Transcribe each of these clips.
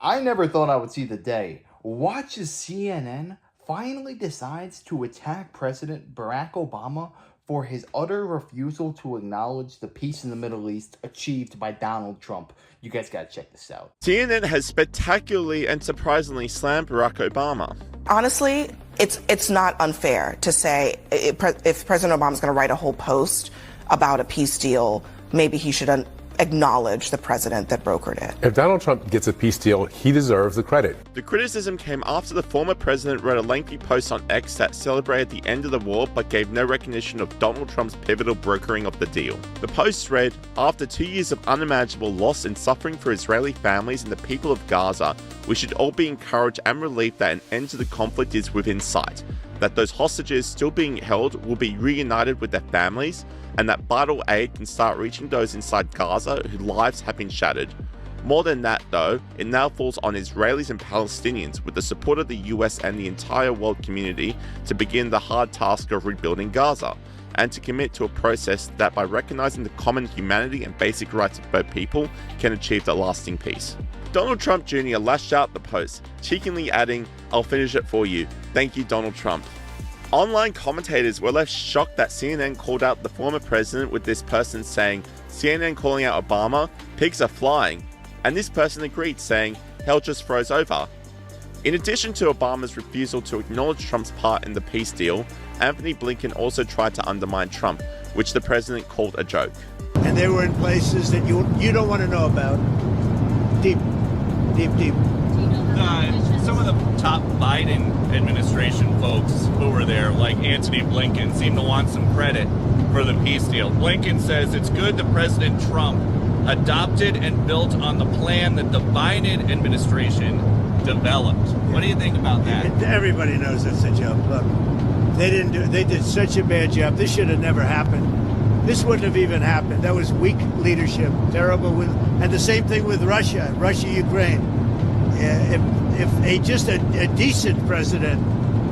I never thought I would see the day. Watch as CNN finally decides to attack President Barack Obama for his utter refusal to acknowledge the peace in the Middle East achieved by Donald Trump. You guys gotta check this out. CNN has spectacularly and surprisingly slammed Barack Obama. Honestly, it's not unfair to say if President Obama's going to write a whole post about a peace deal, maybe he should acknowledge the president that brokered it. If Donald Trump gets a peace deal, he deserves the credit. The criticism came after the former president wrote a lengthy post on X that celebrated the end of the war but gave no recognition of Donald Trump's pivotal brokering of the deal. The post read, "After 2 years of unimaginable loss and suffering for Israeli families and the people of Gaza, we should all be encouraged and relieved that an end to the conflict is within sight, that those hostages still being held will be reunited with their families, and that vital aid can start reaching those inside Gaza whose lives have been shattered. More than that though, it now falls on Israelis and Palestinians, with the support of the US and the entire world community, to begin the hard task of rebuilding Gaza, and to commit to a process that, by recognizing the common humanity and basic rights of both people, can achieve the lasting peace." Donald Trump Jr. lashed out the post, cheekily adding, "I'll finish it for you. Thank you, Donald Trump." Online commentators were left shocked that CNN called out the former president, with this person saying, "CNN calling out Obama, pigs are flying," and this person agreed, saying, "Hell just froze over." In addition to Obama's refusal to acknowledge Trump's part in the peace deal, Anthony Blinken also tried to undermine Trump, which the president called a joke. And they were in places that you don't want to know about. Deep. Some of the top Biden administration folks who were there, like Anthony Blinken, seem to want some credit for the peace deal. Blinken says it's good that President Trump adopted and built on the plan that the Biden administration developed. What do you think about that? Everybody knows it's a joke. Look, they did such a bad job. This should have never happened. This wouldn't have even happened. That was weak leadership, terrible. And the same thing with Russia, Ukraine. If just a decent president,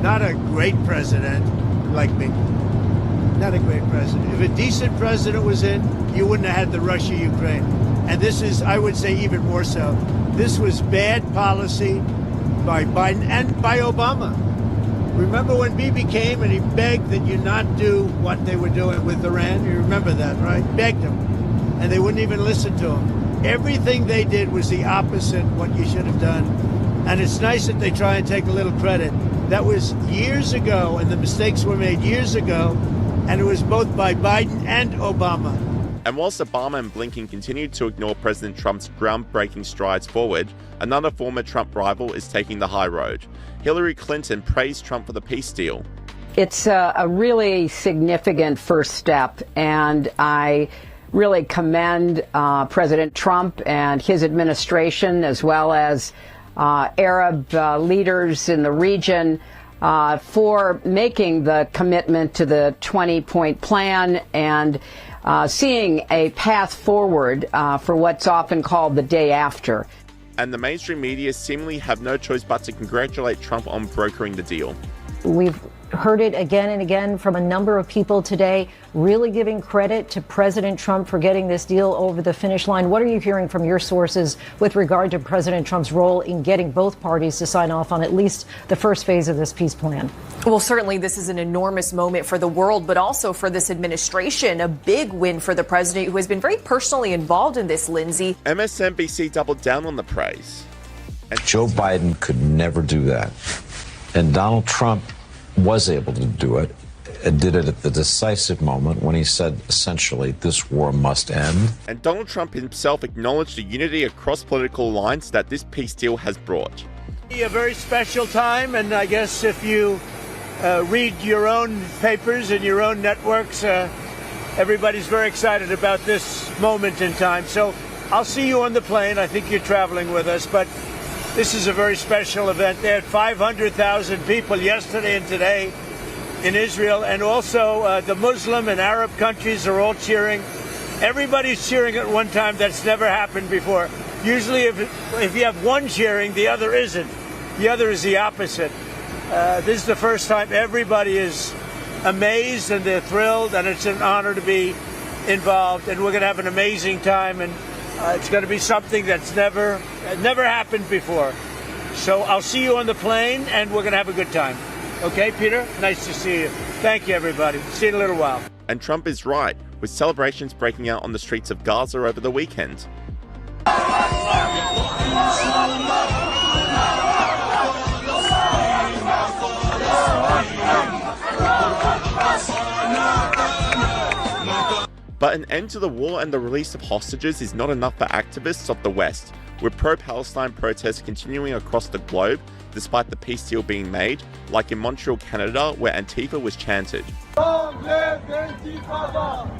not a great president like me, not a great president. If a decent president was in, you wouldn't have had the Russia-Ukraine. And this is, I would say, even more so. This was bad policy by Biden and by Obama. Remember when Bibi came and he begged that you not do what they were doing with Iran? You remember that, right? Begged them. And they wouldn't even listen to him. Everything they did was the opposite of what you should have done. And it's nice that they try and take a little credit. That was years ago, and the mistakes were made years ago, and it was both by Biden and Obama. And whilst Obama and Blinken continued to ignore President Trump's groundbreaking strides forward, another former Trump rival is taking the high road. Hillary Clinton praised Trump for the peace deal. It's a really significant first step, and I really commend President Trump and his administration, as well as Arab leaders in the region, for making the commitment to the 20-point plan and seeing a path forward for what's often called the day after. And the mainstream media seemingly have no choice but to congratulate Trump on brokering the deal. We've heard it again and again from a number of people today, really giving credit to President Trump for getting this deal over the finish line. What are you hearing from your sources with regard to President Trump's role in getting both parties to sign off on at least the first phase of this peace plan? Well, certainly this is an enormous moment for the world, but also for this administration, a big win for the president, who has been very personally involved in this, Lindsay. MSNBC doubled down on the praise. And Joe Biden could never do that. And Donald Trump was able to do it, and did it at the decisive moment when he said, essentially, this war must end. And Donald Trump himself acknowledged the unity across political lines that this peace deal has brought. A very special time, and I guess if you read your own papers and your own networks, everybody's very excited about this moment in time. So I'll see you on the plane. I think you're traveling with us, but this is a very special event. They had 500,000 people yesterday and today in Israel, and also the Muslim and Arab countries are all cheering. Everybody's cheering at one time. That's never happened before. Usually if you have one cheering, the other isn't. The other is the opposite. This is the first time everybody is amazed and they're thrilled, and it's an honor to be involved. And we're going to have an amazing time. And It's going to be something that's never happened before. So I'll see you on the plane, and we're going to have a good time. Okay, Peter? Nice to see you. Thank you, everybody. See you in a little while. And Trump is right, with celebrations breaking out on the streets of Gaza over the weekend. But an end to the war and the release of hostages is not enough for activists of the West, with pro-Palestine protests continuing across the globe despite the peace deal being made, like in Montreal, Canada, where Antifa was chanted. Long live Antifada!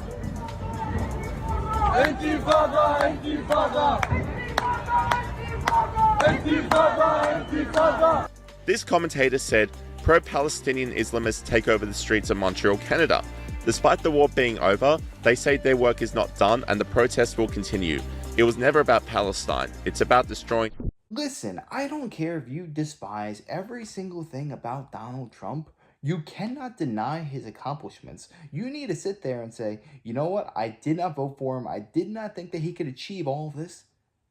Antifada! Antifada! Antifada! Antifada! This commentator said pro-Palestinian Islamists take over the streets of Montreal, Canada. Despite the war being over, they say their work is not done and the protests will continue. It was never about Palestine. It's about destroying... Listen, I don't care if you despise every single thing about Donald Trump. You cannot deny his accomplishments. You need to sit there and say, you know what? I did not vote for him. I did not think that he could achieve all of this.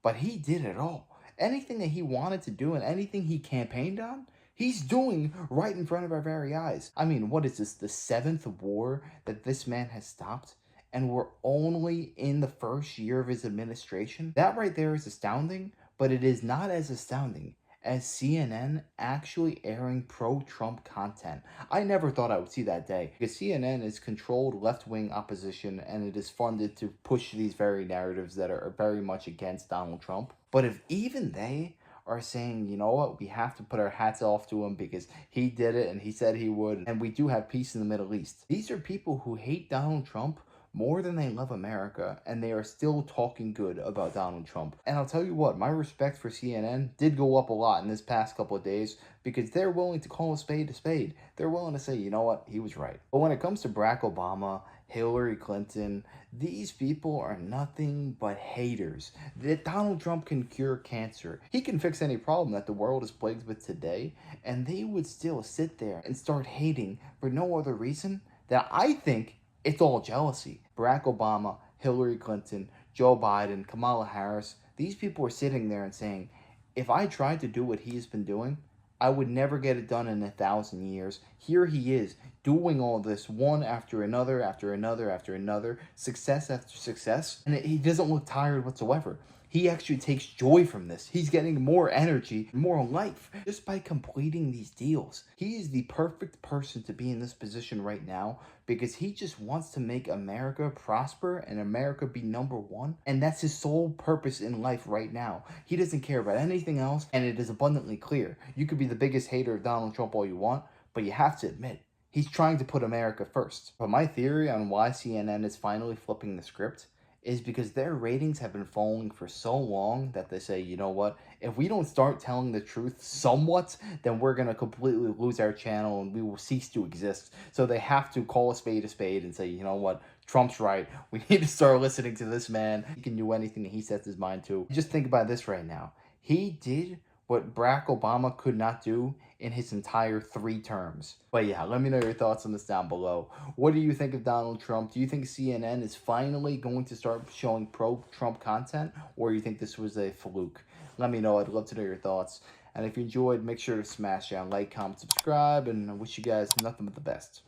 But he did it all. Anything that he wanted to do and anything he campaigned on, he's doing right in front of our very eyes. I mean, what is this? The 7th war that this man has stopped? And we're only in the first year of his administration? That right there is astounding. But it is not as astounding as CNN actually airing pro-Trump content. I never thought I would see that day, because CNN is controlled left-wing opposition and it is funded to push these very narratives that are very much against Donald Trump. But if even they are saying, you know what, we have to put our hats off to him because he did it and he said he would, and we do have peace in the Middle East. These are people who hate Donald Trump more than they love America, and they are still talking good about Donald Trump. And I'll tell you what, my respect for CNN did go up a lot in this past couple of days, because they're willing to call a spade a spade. They're willing to say, you know what, he was right. But when it comes to Barack Obama, Hillary Clinton, these people are nothing but haters. That Donald Trump can cure cancer. He can fix any problem that the world is plagued with today, and they would still sit there and start hating for no other reason than I think it's all jealousy. Barack Obama, Hillary Clinton, Joe Biden, Kamala Harris, these people are sitting there and saying, if I tried to do what he's been doing, I would never get it done in 1,000 years. Here he is, doing all this one after another, after another, after another, success after success, and he doesn't look tired whatsoever. He actually takes joy from this. He's getting more energy, more life, just by completing these deals. He is the perfect person to be in this position right now, because he just wants to make America prosper and America be number one. And that's his sole purpose in life right now. He doesn't care about anything else, and it is abundantly clear. You could be the biggest hater of Donald Trump all you want, but you have to admit, he's trying to put America first. But my theory on why CNN is finally flipping the script is because their ratings have been falling for so long that they say, you know what, if we don't start telling the truth somewhat, then we're going to completely lose our channel and we will cease to exist. So they have to call a spade and say, you know what, Trump's right. We need to start listening to this man. He can do anything that he sets his mind to. Just think about this right now. He did what Barack Obama could not do in his entire 3 terms. But yeah, let me know your thoughts on this down below. What do you think of Donald Trump? Do you think CNN is finally going to start showing pro-Trump content, or do you think this was a fluke? Let me know. I'd love to know your thoughts. And if you enjoyed, make sure to smash down like, comment, subscribe, and I wish you guys nothing but the best.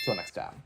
Till next time.